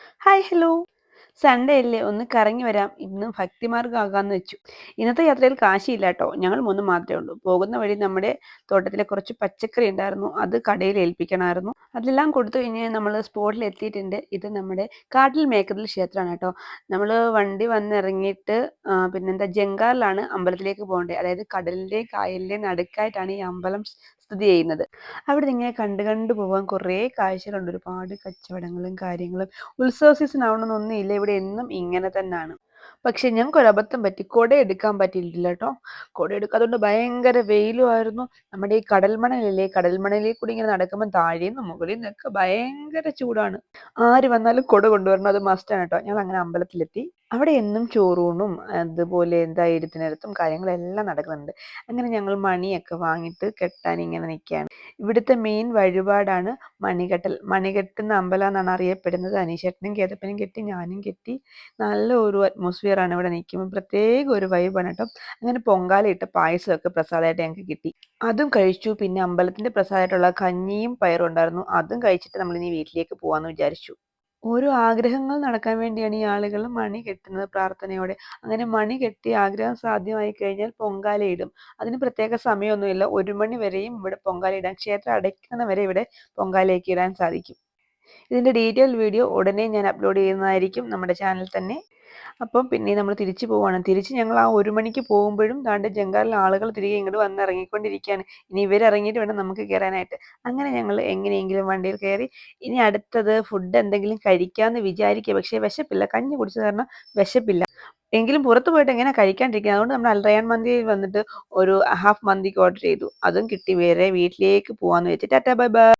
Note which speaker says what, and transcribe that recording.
Speaker 1: Hi hello. Sunday അല്ലേ ഒന്ന് കറങ്ങി വരാം. ഇന്ന് ഭക്തിമാർഗ്ഗമാകാന്ന് വെച്ചു. ഇന്നത്തെ യാത്രയിൽ കാശിയില്ല കേട്ടോ. ഞങ്ങൾ 3 മാത്രമേ ഉള്ളൂ. പോകുന്ന വഴി നമ്മുടെ തോട്ടത്തിലെ കുറച്ച് പച്ചക്കറി ഉണ്ടായിരുന്നു. അത് കടയിൽ ഏൽപ്പിക്കണമായിരുന്നു. അതെല്ലാം കൊടുത്തു കഴിഞ്ഞ് നമ്മൾ സ്പോട്ടിൽ എത്തിയിട്ടുണ്ട്. ഇത് നമ്മുടെ കാട്ടിൽ മേക്കതിൽ ക്ഷേത്രമാണ് കേട്ടോ. നമ്മൾ വണ്ടി വന്നിറങ്ങിയിട്ട് പിന്നെന്താ ജങ്കാറിലാണ് അമ്പലത്തിലേക്ക് പോകേണ്ടത്. അതായത് കടലിൻ്റെയും കായലിൻ്റെയും നടുക്കായിട്ടാണ് ഈ അമ്പലം സ്ഥിതി ചെയ്യുന്നത്. അവിടെ ഇങ്ങനെ കണ്ട് കണ്ട് പോകാൻ കുറേ കാഴ്ചകളുണ്ട്. ഒരുപാട് കച്ചവടങ്ങളും കാര്യങ്ങളും. ഉത്സവ സീസൺ ആവണമെന്നൊന്നുമില്ല. ഇവിടെ എന്നും ഇങ്ങനെ തന്നാണ്. പക്ഷെ ഞങ്ങൾക്കൊരു അബദ്ധം പറ്റി. കുട എടുക്കാൻ പറ്റിയിട്ടില്ല കേട്ടോ. കുട എടുക്കാത്തതുകൊണ്ട് ഭയങ്കര വെയിലുമായിരുന്നു. നമ്മുടെ ഈ കടൽമണലില്ലേ, കടൽമണലിൽ കൂടി ഇങ്ങനെ നടക്കുമ്പോൾ താഴേന്നും മുകളിൽ നിന്നൊക്കെ ഭയങ്കര ചൂടാണ്. ആര് വന്നാലും കുട കൊണ്ടുവരണം. അത് മസ്റ്റാണ് കേട്ടോ. ഞങ്ങൾ അങ്ങനെ അമ്പലത്തിലെത്തി. അവിടെ എന്നും ചോറൂണും അതുപോലെ എന്താ എഴുത്തിനിരുത്തും കാര്യങ്ങളെല്ലാം നടക്കുന്നുണ്ട്. അങ്ങനെ ഞങ്ങൾ മണിയൊക്കെ വാങ്ങിയിട്ട് കെട്ടാൻ ഇങ്ങനെ നിൽക്കുകയാണ്. ഇവിടുത്തെ മെയിൻ വഴിപാടാണ് മണികെട്ടൽ. മണികെട്ടുന്ന അമ്പലം എന്നാണ് അറിയപ്പെടുന്നത്. അനീഷേട്ടനും കേതപ്പനും കെട്ടി, ഞാനും കെട്ടി. നല്ല ഒരു അറ്റ്മോസ്ഫിയറാണ് ഇവിടെ നിൽക്കുമ്പോൾ. പ്രത്യേക ഒരു വൈബാണ് കേട്ടോ. അങ്ങനെ പൊങ്കാലയിട്ട പായസമൊക്കെ പ്രസാദമായിട്ട് ഞങ്ങൾക്ക് കിട്ടി. അതും കഴിച്ചു. പിന്നെ അമ്പലത്തിൻ്റെ പ്രസാദമായിട്ടുള്ള കഞ്ഞിയും പയറും ഉണ്ടായിരുന്നു. അതും കഴിച്ചിട്ട് നമ്മളിനി വീട്ടിലേക്ക് പോകാമെന്ന് വിചാരിച്ചു. ഓരോ ആഗ്രഹങ്ങൾ നടക്കാൻ വേണ്ടിയാണ് ഈ ആളുകൾ മണി കെട്ടുന്നത് പ്രാർത്ഥനയോടെ. അങ്ങനെ മണി കെട്ടി ആഗ്രഹം സാധ്യമായി കഴിഞ്ഞാൽ പൊങ്കാലയിടും. അതിന് പ്രത്യേക സമയമൊന്നുമില്ല. 1 മണി വരെയും ഇവിടെ പൊങ്കാലയിടാം. ക്ഷേത്രം അടയ്ക്കുന്നത് വരെ ഇവിടെ പൊങ്കാലയൊക്കെ ഇടാൻ സാധിക്കും. ഇതിൻ്റെ ഡീറ്റെയിൽ വീഡിയോ ഉടനെ ഞാൻ അപ്ലോഡ് ചെയ്യുന്നതായിരിക്കും നമ്മുടെ ചാനലിൽ തന്നെ. അപ്പം പിന്നെ നമ്മൾ തിരിച്ചു പോവുകയാണ്. തിരിച്ച് ഞങ്ങൾ ആ 1 മണിക്ക് പോകുമ്പോഴും ദാണ്ടെ ജങ്കാറിൽ ആളുകൾ തിരികെ ഇങ്ങോട്ട് വന്ന് ഇറങ്ങിക്കൊണ്ടിരിക്കുകയാണ്. ഇനി ഇവരിറങ്ങിയിട്ട് വേണം നമുക്ക് കയറാനായിട്ട്. അങ്ങനെ ഞങ്ങൾ എങ്ങനെയെങ്കിലും വണ്ടിയിൽ കയറി. ഇനി അടുത്തത് ഫുഡ് എന്തെങ്കിലും കഴിക്കാമെന്ന് വിചാരിക്കുക. പക്ഷേ വിശപ്പില്ല. കഞ്ഞി കുടിച്ചത് കാരണം വിശപ്പില്ല. എങ്കിലും പുറത്ത് പോയിട്ട് എങ്ങനെയാ കഴിക്കാണ്ടിരിക്കുക. അതുകൊണ്ട് നമ്മൾ അൽ റയാൻ മന്തിയിൽ വന്നിട്ട് ഒരു ഹാഫ് മന്തിക്ക് ഓർഡർ ചെയ്തു. അതും കിട്ടി. വേറെ വീട്ടിലേക്ക് പോകാമെന്ന് വെച്ച്. Tata bye bye.